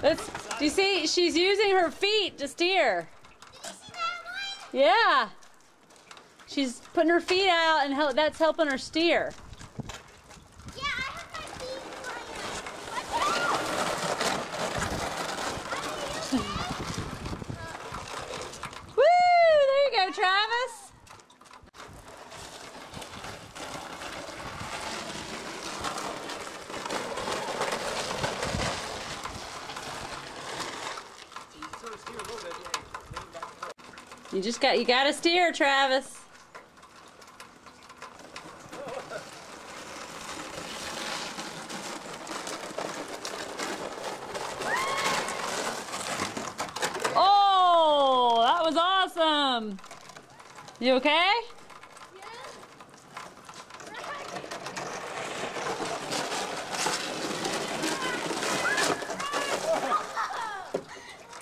Do you see? She's using her feet to steer. Yeah. She's putting her feet out, and that's helping her steer. Yeah, I have my feet Woo! There you go, Travis. You gotta steer, Travis. Oh, that was awesome. You okay?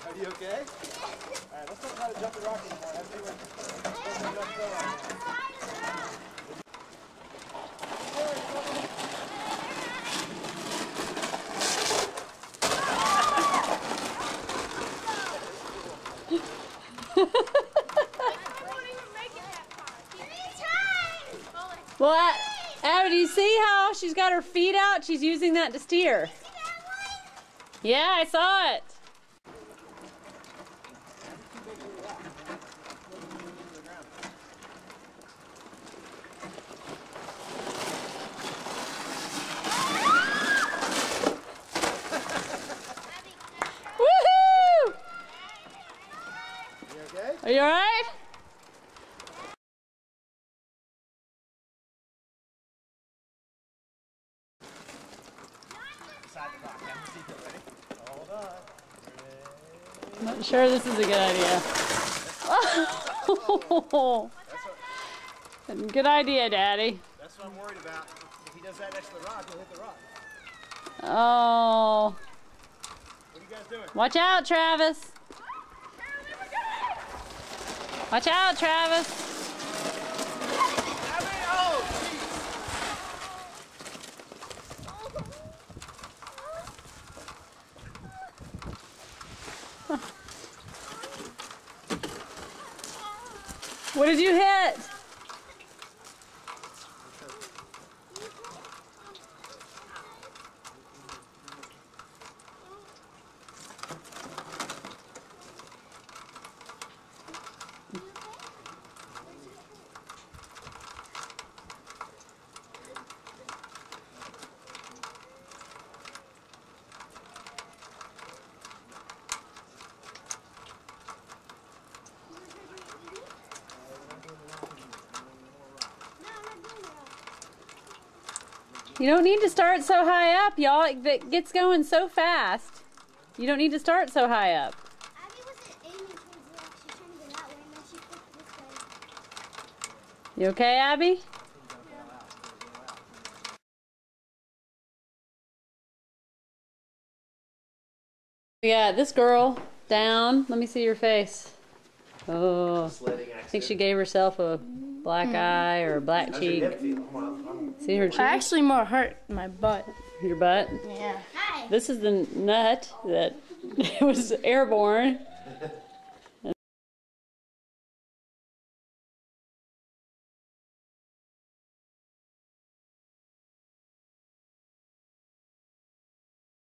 Are you okay? Alright, let's not try to jump the rock anymore. Let's see what Well, Abby, do you see how she's got her feet out? She's using that to steer. Yeah, I saw it. Woohoo! You okay? Are you all right? I'm not sure this is a good idea. Oh. Good idea, Daddy. That's what I'm worried about. If he does that next to the rock, he'll hit the rock. Oh. What are you guys doing? Watch out, Travis. Watch out, Travis. What did you hit? You don't need to start so high up, y'all. It gets going so fast. You don't need to start so high up. Abby wasn't aiming towards the rock. She's trying to go that way, and then she flipped this way. You okay, Abby? We got this girl down. Let me see your face. Oh, I think she gave herself a black eye or a black cheek. See her cheek? I actually more hurt my butt. Your butt? Yeah. Hi. This is the nut that was airborne.